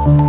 अस्सलाम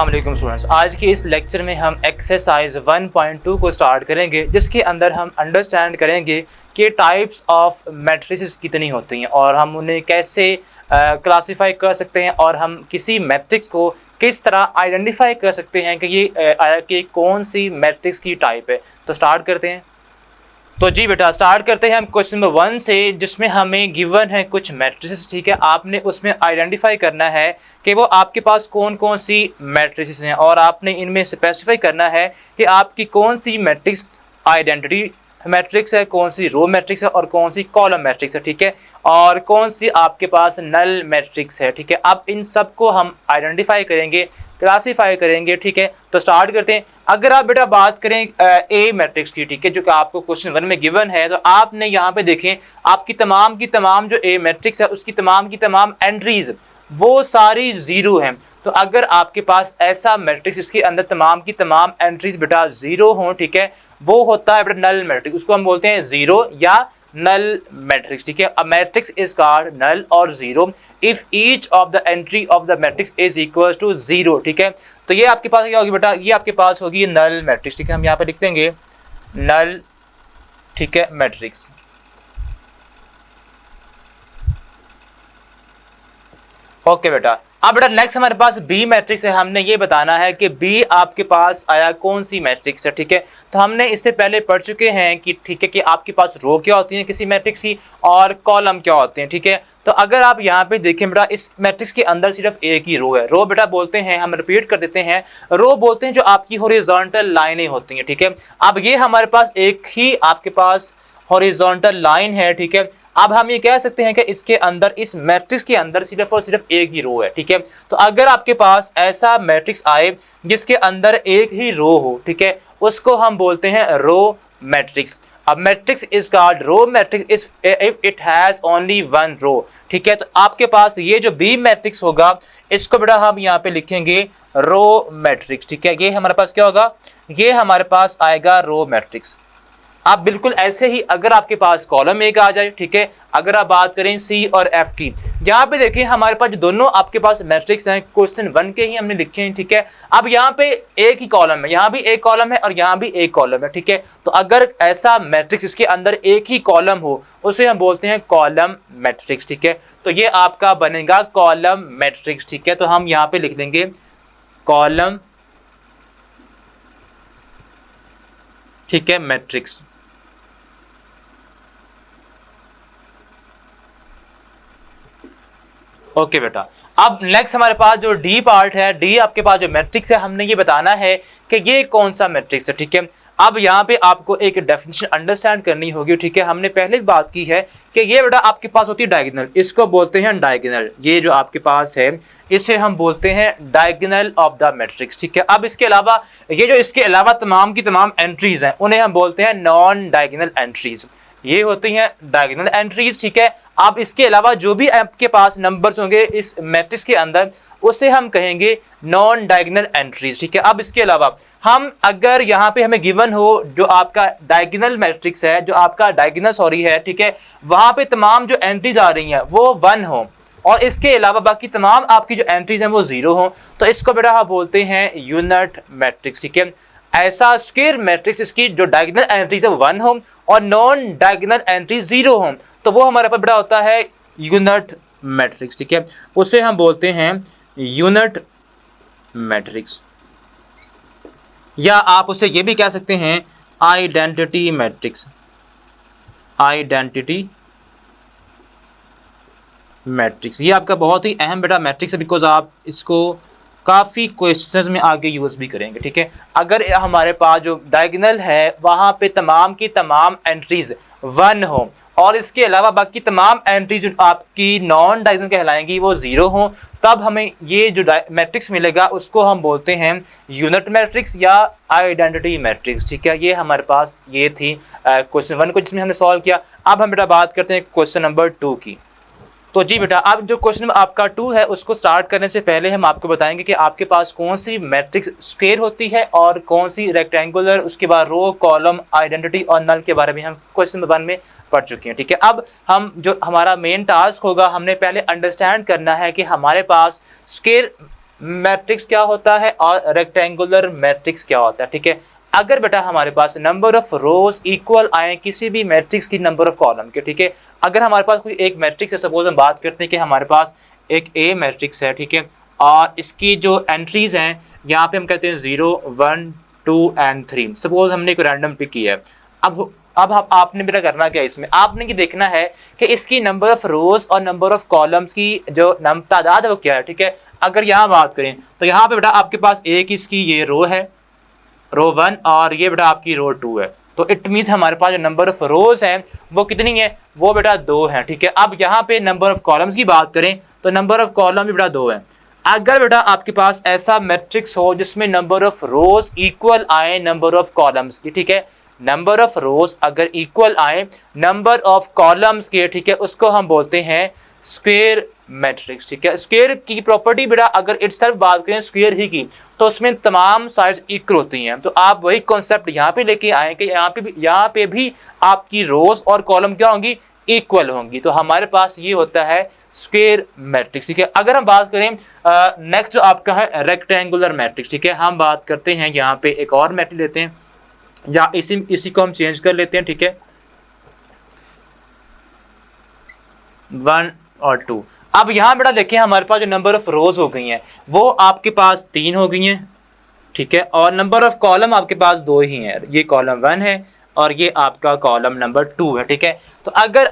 वालेकुम स्टूडेंट्स, आज के इस लेक्चर में हम एक्सरसाइज 1.2 को स्टार्ट करेंगे, जिसके अंदर हम अंडरस्टैंड करेंगे कि टाइप्स ऑफ मैट्रिसेस कितनी होती हैं और हम उन्हें कैसे क्लासिफाई कर सकते हैं और हम किसी मैट्रिक्स को किस तरह आइडेंटिफाई कर सकते हैं कि ये कौन सी मैट्रिक्स की टाइप है। तो स्टार्ट करते हैं। तो जी बेटा, स्टार्ट करते हैं हम क्वेश्चन नंबर 1 से, जिसमें हमें गिवन है कुछ मैट्रिसेस। ठीक है, आपने उसमें आइडेंटिफाई करना है कि वो आपके पास कौन कौन सी मैट्रिसेस हैं और आपने इनमें स्पेसिफाई करना है कि आपकी कौन सी मैट्रिक्स आइडेंटिटी मैट्रिक्स है, कौन सी रो मैट्रिक्स है और कौन सी कॉलम मैट्रिक्स है। ठीक है, और कौन सी आपके पास नल मैट्रिक्स है। ठीक है, अब इन सब को हम आइडेंटिफाई करेंगे, क्लासीफाई करेंगे। ठीक है, तो स्टार्ट करते हैं। अगर आप बेटा बात करें ए मैट्रिक्स की, ठीक है, जो कि आपको क्वेश्चन 1 में गिवन है, तो आपने यहाँ पे देखें आपकी तमाम जो ए मैट्रिक्स है उसकी तमाम की तमाम एंट्रीज वो सारी जीरो हैं। तो अगर आपके पास ऐसा मैट्रिक्स इसके अंदर तमाम की तमाम एंट्रीज बेटा जीरो हों, ठीक है, वो होता है बेटा नल मैट्रिक्स। उसको हम बोलते हैं जीरो या नल मैट्रिक्स। ठीक है, a matrix is called null और zero if each of the entry of the matrix is equal to zero. ठीक है, तो ये आपके पास क्या होगी बेटा, ये आपके पास होगी नल मैट्रिक्स। ठीक है, हम यहाँ पे लिख देंगे नल, ठीक है, मैट्रिक्स। ओके बेटा, अब बेटा नेक्स्ट हमारे पास बी मैट्रिक्स है। हमने ये बताना है कि बी आपके पास आया कौन सी मैट्रिक्स है। ठीक है, तो हमने इससे पहले पढ़ चुके हैं कि ठीक है कि आपके पास रो क्या होती है किसी मैट्रिक्स की और कॉलम क्या होते हैं। ठीक है, तो अगर आप यहाँ पे देखें बेटा, इस मैट्रिक्स के अंदर सिर्फ एक ही रो है। रो बेटा बोलते हैं, हम रिपीट कर देते हैं, रो बोलते हैं जो आपकी हॉरिजॉन्टल लाइनें होती हैं। ठीक है, अब ये हमारे पास एक ही आपके पास हॉरिजॉन्टल लाइन है। ठीक है, अब हम ये कह सकते हैं कि इसके अंदर, इस मैट्रिक्स के अंदर सिर्फ और सिर्फ एक ही रो है। ठीक है, तो अगर आपके पास ऐसा मैट्रिक्स आए जिसके अंदर एक ही रो हो, ठीक है, उसको हम बोलते हैं रो मैट्रिक्स। अब matrix is called row matrix if it has only one row. ठीक है, तो आपके पास ये जो बी मैट्रिक्स होगा इसको बेटा हम यहाँ पे लिखेंगे रो मैट्रिक्स। ठीक है, ये हमारे पास क्या होगा, ये हमारे पास आएगा रो मैट्रिक्स। आप बिल्कुल ऐसे ही अगर आपके पास कॉलम एक आ जाए, ठीक है, अगर आप बात करें सी और एफ की, यहाँ पे देखिए हमारे पास जो दोनों आपके पास मैट्रिक्स हैं क्वेश्चन 1 के ही हमने लिखे हैं। ठीक है, अब यहाँ पे एक ही कॉलम है, यहाँ भी एक कॉलम है और यहाँ भी एक कॉलम है। ठीक है, तो अगर ऐसा मैट्रिक्स इसके अंदर एक ही कॉलम हो उसे हम बोलते हैं कॉलम मैट्रिक्स। ठीक है, तो ये आपका बनेगा कॉलम मैट्रिक्स। ठीक है, तो हम यहाँ पे लिख देंगे कॉलम, ठीक है, मैट्रिक्स। ओके बेटा, अब नेक्स्ट हमारे पास जो डी पार्ट है, डी आपके पास जो मैट्रिक्स है, हमने ये बताना है कि ये कौन सा मैट्रिक्स है। ठीक है, अब यहाँ पे आपको एक डेफिनेशन अंडरस्टैंड करनी होगी। ठीक है, हमने पहले भी बात की है कि ये बेटा आपके पास होती है डायगोनल, इसको बोलते हैं डायगोनल। ये जो आपके पास है इसे हम बोलते हैं डायगोनल ऑफ द मैट्रिक्स। ठीक है, अब इसके अलावा ये जो इसके अलावा तमाम की तमाम एंट्रीज हैं उन्हें हम बोलते हैं नॉन डायगोनल एंट्रीज। ये होती हैं डायगोनल एंट्रीज। ठीक है, अब इसके अलावा जो भी आपके पास नंबर्स होंगे इस मैट्रिक्स के अंदर उसे हम कहेंगे नॉन डायगोनल एंट्रीज। ठीक है, अब इसके अलावा हम अगर यहाँ पे हमें गिवन हो जो आपका डायगोनल मैट्रिक्स है, जो आपका डायगोनल सॉरी है, ठीक है, वहां पे तमाम जो एंट्रीज आ रही हैं वो 1 हो और इसके अलावा बाकी तमाम आपकी जो एंट्रीज हैं वो 0 हो, तो इसको बेटा हम बोलते हैं यूनिट मैट्रिक्स। ठीक है, ऐसा स्क्वायर मैट्रिक्स इसकी जो डायगोनल एंट्रीज है 1 हो और नॉन डायगोनल एंट्री 0 हो, तो वो हमारे पास बेटा होता है यूनिट मैट्रिक्स। ठीक है, उसे हम बोलते हैं यूनिट मैट्रिक्स, या आप उसे ये भी कह सकते हैं आइडेंटिटी मैट्रिक्स। आइडेंटिटी मैट्रिक्स ये आपका बहुत ही अहम बेटा मैट्रिक्स है, बिकॉज आप इसको काफ़ी क्वेश्चंस में आगे यूज़ भी करेंगे। ठीक है, अगर हमारे पास जो डायगोनल है वहाँ पे तमाम की तमाम एंट्रीज 1 हो और इसके अलावा बाकी तमाम एंट्रीज जो आपकी नॉन डायगोनल कहलाएंगी वो 0 हो, तब हमें ये जो मैट्रिक्स मिलेगा उसको हम बोलते हैं यूनिट मैट्रिक्स या आइडेंटिटी मैट्रिक्स। ठीक है, ये हमारे पास ये थी क्वेश्चन 1 को जिसमें हमने सॉल्व किया। अब हम बेटा बात करते हैं क्वेश्चन नंबर 2 की। तो जी बेटा, अब जो क्वेश्चन आपका 2 है उसको स्टार्ट करने से पहले हम आपको बताएंगे कि आपके पास कौन सी मैट्रिक्स स्क्वायर होती है और कौन सी रेक्टेंगुलर, उसके बाद रो, कॉलम, आइडेंटिटी और नल के बारे में हम क्वेश्चन नंबर 1 में पढ़ चुके हैं। ठीक है, अब हम जो हमारा मेन टास्क होगा, हमने पहले अंडरस्टैंड करना है कि हमारे पास स्क्वायर मैट्रिक्स क्या होता है और रेक्टेंगुलर मैट्रिक्स क्या होता है। ठीक है, अगर बेटा हमारे पास नंबर ऑफ रोज इक्वल आए किसी भी मैट्रिक्स की नंबर ऑफ कॉलम के, ठीक है, अगर हमारे पास कोई एक मैट्रिक्स है, सपोज हम बात करते हैं कि हमारे पास एक ए मैट्रिक्स है, ठीक है, और इसकी जो एंट्रीज हैं यहाँ पे हम कहते हैं 0 1 2 एंड 3। सपोज हमने एक रैंडम पिक किया है। अब आपने बेटा करना क्या, इसमें आपने ये देखना है कि इसकी नंबर ऑफ रोज और नंबर ऑफ कॉलम्स की जो तादाद है वो क्या है। ठीक है, अगर यहाँ बात करें तो यहाँ पे बेटा आपके पास एक इसकी ये रो है, रो 1, और ये बेटा आपकी रो 2 है। तो इट मीन्स हमारे पास जो नंबर ऑफ रोज है वो कितनी है, वो बेटा 2 है। ठीक है, अब यहाँ पे नंबर ऑफ कॉलम्स की बात करें तो नंबर ऑफ कॉलम भी बेटा 2 है। अगर बेटा आपके पास ऐसा मैट्रिक्स हो जिसमें नंबर ऑफ रोज इक्वल आए नंबर ऑफ कॉलम्स की, ठीक है, नंबर ऑफ रोज अगर इक्वल आए नंबर ऑफ कॉलम्स के, ठीक है, उसको हम बोलते हैं स्क्वायर मैट्रिक्स। ठीक है, स्क्वायर की प्रॉपर्टी बेटा अगर इटसेल्फ बात करें स्क्वायर ही की, तो उसमें तमाम साइड्स इक्वल होती हैं। तो आप वही कॉन्सेप्ट यहाँ पे लेके आए कि यहाँ पे भी आपकी रोज और कॉलम क्या होंगी, इक्वल होंगी। तो हमारे पास ये होता है स्क्वायर मैट्रिक्स। ठीक है, अगर हम बात करें नेक्स्ट जो आपका है रेक्टेंगुलर मैट्रिक्स। ठीक है, हम बात करते हैं यहाँ पे एक और मैट्रिक्स लेते हैं, या इसी को हम चेंज कर लेते हैं। ठीक है, 1 और 2। अब यहाँ बेटा देखिए हमारे पास जो नंबर ऑफ रोज हो गई हैं वो आपके पास 3 हो गई हैं। ठीक है, और नंबर ऑफ कॉलम आपके पास 2 ही हैं, ये कॉलम 1 है और ये आपका कॉलम नंबर 2 है। ठीक है, तो अगर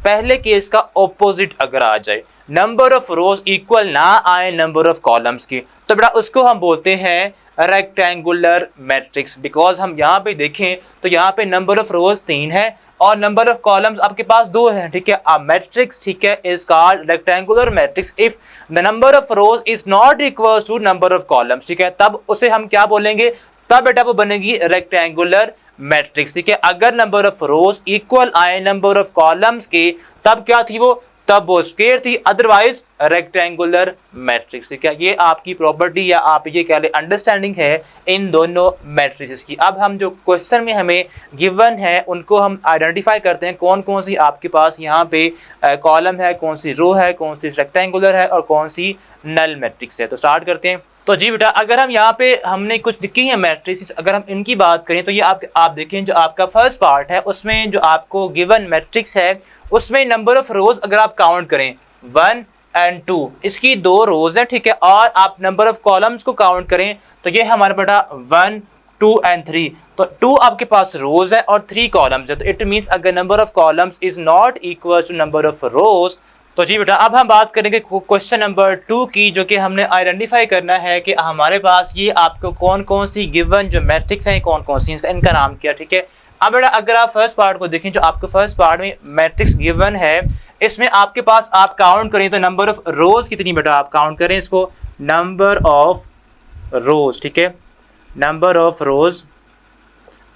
पहले केस का ऑपोजिट अगर आ जाए, नंबर ऑफ रोज इक्वल ना आए नंबर ऑफ कॉलम्स की, तो बेटा उसको हम बोलते हैं रेक्टेंगुलर मैट्रिक्स। बिकॉज हम यहाँ पे देखें तो यहाँ पे नंबर ऑफ रोज 3 है और नंबर ऑफ कॉलम्स आपके पास 2 हैं। ठीक है, अ मैट्रिक्स, ठीक है, is called rectangular matrix if the number of rows is not equal to number of columns. ठीक है, तब उसे हम क्या बोलेंगे, तब बेटा वो बनेगी रेक्टेंगुलर मैट्रिक्स। ठीक है, अगर नंबर ऑफ रोज इक्वल आए नंबर ऑफ कॉलम्स के, तब क्या थी वो, तब वो स्क्वायर थी, अदरवाइज रेक्टेंगुलर मैट्रिक्स। ठीक है, ये आपकी प्रॉपर्टी या आप ये कह ले अंडरस्टैंडिंग है इन दोनों मैट्रिक्स की। अब हम जो क्वेश्चन में हमें गिवन है उनको हम आइडेंटिफाई करते हैं, कौन कौन सी आपके पास यहाँ पे कॉलम है, कौन सी रो है, कौन सी रेक्टेंगुलर है और कौन सी नल मैट्रिक्स है। तो स्टार्ट करते हैं। तो जी बेटा, अगर हम यहाँ पे हमने कुछ लिखी है मैट्रिक्स, अगर हम इनकी बात करें तो ये आप देखें जो आपका फर्स्ट पार्ट है उसमें जो आपको गिवन मैट्रिक्स है उसमें नंबर ऑफ रोज अगर आप काउंट करें 1 एंड 2, इसकी 2 रोज है। ठीक है, और आप नंबर ऑफ कॉलम्स को काउंट करें तो ये हमारा बेटा 1 2 एंड 3, तो 2 आपके पास रोज है और 3 कॉलम्स है। तो इट मींस अगर number of columns is not equal to number of rows, तो जी बेटा अब हम बात करेंगे क्वेश्चन नंबर 2 की, जो कि हमने आइडेंटिफाई करना है कि हमारे पास ये आपको कौन कौन सी गिवन जो मैट्रिक्स हैं कौन कौन सी, इनका नाम क्या। ठीक है, अब बेटा अगर आप फर्स्ट पार्ट को देखें, जो आपको फर्स्ट पार्ट में मैट्रिक्स गिवन है इसमें आपके पास आप काउंट करें तो नंबर ऑफ रोज कितनी बेटा, आप काउंट करें इसको, नंबर ऑफ रोज। ठीक है, number of rows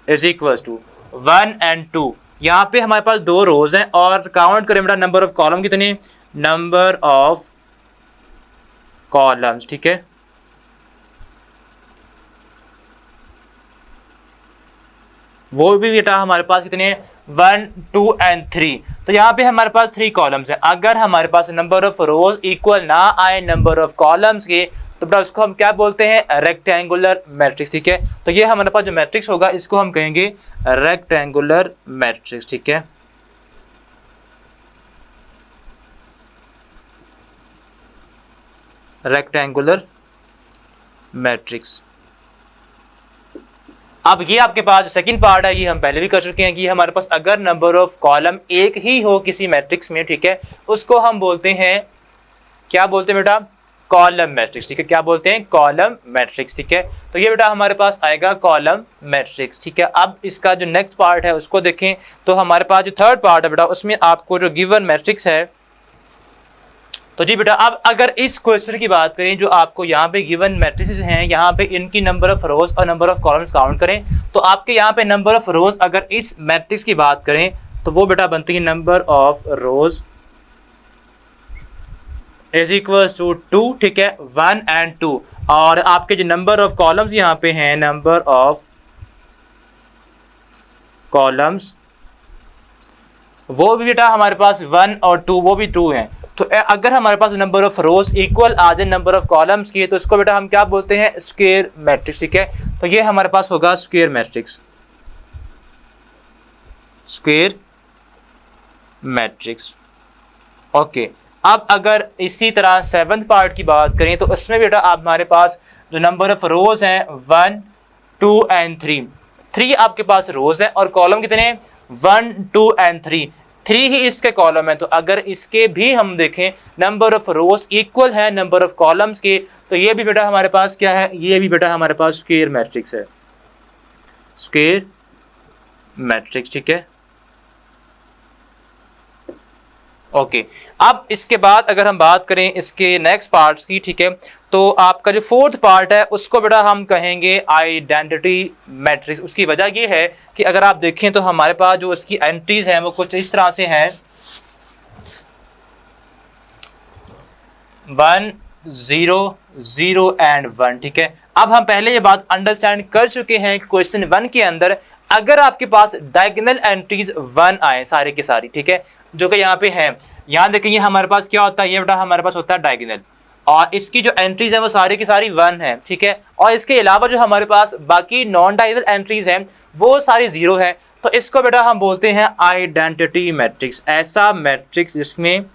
is equal to 1 and 2। यहाँ पे हमारे पास 2 रोज हैं और काउंट करें बेटा नंबर ऑफ कॉलम कितने, नंबर ऑफ कॉलम्स। ठीक है, वो भी बेटा हमारे पास कितने, 1 2 एंड 3। तो यहाँ पे हमारे पास 3 कॉलम्स हैं। अगर हमारे पास नंबर ऑफ रोज इक्वल ना आए नंबर ऑफ कॉलम्स के, तो बेटा उसको हम क्या बोलते हैं, रेक्टेंगुलर मैट्रिक्स। ठीक है, तो ये हमारे पास जो मैट्रिक्स होगा इसको हम कहेंगे रेक्टेंगुलर मैट्रिक्स। ठीक है, रेक्टेंगुलर मैट्रिक्स। अब ये आपके पास जो सेकंड पार्ट है ये हम पहले भी कर चुके हैं कि हमारे पास अगर नंबर ऑफ कॉलम एक ही हो किसी मैट्रिक्स में, ठीक है, उसको हम बोलते हैं, क्या बोलते हैं बेटा, कॉलम मैट्रिक्स। ठीक है, क्या बोलते हैं, कॉलम मैट्रिक्स। ठीक है, तो ये बेटा हमारे पास आएगा कॉलम मैट्रिक्स। ठीक है, अब इसका जो नेक्स्ट पार्ट है उसको देखें तो हमारे पास जो थर्ड पार्ट है बेटा उसमें आपको जो गिवन मैट्रिक्स है, तो जी बेटा अब अगर इस क्वेश्चन की बात करें जो आपको यहाँ पे गिवन मैट्रिसेस हैं, यहाँ पे इनकी नंबर ऑफ रोज और नंबर ऑफ कॉलम्स काउंट करें तो आपके यहाँ पे नंबर ऑफ रोज अगर इस मैट्रिक्स की बात करें तो वो बेटा बनती है number of rows is equals to 2, ठीक है, 1 एंड 2। और आपके जो नंबर ऑफ कॉलम्स यहाँ पे हैं, नंबर ऑफ कॉलम्स वो भी बेटा हमारे पास 1 और 2, वो भी 2 हैं। तो अगर हमारे पास नंबर ऑफ रोज इक्वल आ जाए नंबर ऑफ कॉलम्स की, तो इसको बेटा हम क्या बोलते हैं, स्क्वायर मैट्रिक्स, ठीक है। तो ये हमारे पास होगा square matrix, square matrix. Okay, अब अगर इसी तरह 7th पार्ट की बात करें तो उसमें बेटा आप हमारे पास जो नंबर ऑफ रोज हैं 1, 2 एंड 3, 3 आपके पास रोज हैं और कॉलम कितने, 1, 2 एंड 3 ही इसके कॉलम है। तो अगर इसके भी हम देखें नंबर ऑफ रोज इक्वल है नंबर ऑफ कॉलम्स के, तो ये भी बेटा हमारे पास क्या है, ये भी बेटा हमारे पास स्क्वायर मैट्रिक्स है, स्क्वायर मैट्रिक्स, ठीक है। ओके, अब इसके बाद अगर हम बात करें इसके नेक्स्ट पार्ट्स की, ठीक है, तो आपका जो 4th पार्ट है उसको बेटा हम कहेंगे आइडेंटिटी मैट्रिक्स। उसकी वजह ये है कि अगर आप देखें तो हमारे पास जो इसकी एंट्रीज हैं वो कुछ इस तरह से हैं, 1, 0, 0 एंड 1, ठीक है। अब हम पहले ये बात अंडरस्टैंड कर चुके हैं क्वेश्चन 1 के अंदर, अगर आपके पास डायगोनल एंट्रीज 1 आए सारे की सारी, ठीक है, जो कि यहाँ पे है, यहाँ देखिए हमारे पास क्या होता है, ये बेटा हमारे पास होता है डायगोनल, और इसकी जो एंट्रीज है वो सारी की सारी 1 है, ठीक है। और इसके अलावा जो हमारे पास बाकी नॉन डायगोनल एंट्रीज हैं वो सारी 0 है। तो इसको बेटा हम बोलते हैं आइडेंटिटी मैट्रिक्स, ऐसा मैट्रिक्स जिसमें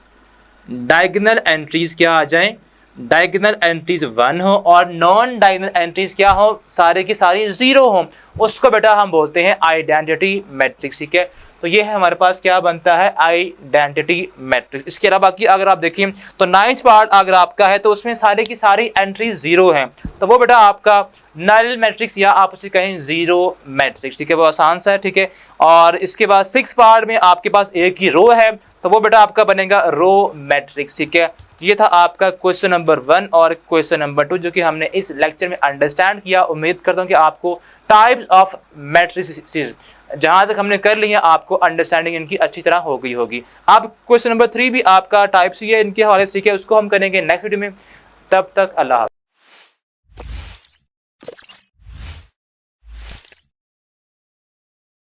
डायगोनल एंट्रीज क्या आ जाएं, डायगोनल एंट्रीज 1 हो और नॉन डायगोनल एंट्रीज क्या हो, सारे की सारी 0 हो, उसको बेटा हम बोलते हैं आइडेंटिटी मैट्रिक्स, ठीक है। तो ये है हमारे पास क्या बनता है, आइडेंटिटी मैट्रिक्स। इसके अलावा बाकी अगर आप देखिए तो 9th पार्ट अगर आपका है तो उसमें सारे की सारी एंट्रीज 0 हैं, तो वो बेटा आपका नल मैट्रिक्स या आप उसे कहें 0 मैट्रिक्स, ठीक है, वो आसान सा है, ठीक है। और इसके बाद 6th पार्ट में आपके पास एक ही रो है, तो वो बेटा आपका बनेगा रो मैट्रिक्स, ठीक है। ये था आपका क्वेश्चन नंबर 1 और क्वेश्चन नंबर 2 जो कि हमने इस लेक्चर में अंडरस्टैंड किया। उम्मीद करता हूँ कि आपको टाइप्स ऑफ मैट्रिसेस जहां तक हमने कर लिया आपको अंडरस्टैंडिंग इनकी अच्छी तरह हो गई होगी। अब क्वेश्चन नंबर 3 भी आपका टाइप सी है इनके हवाले से, ठीक है, उसको हम करेंगे नेक्स्ट वीडियो में। तब तक अल्लाह।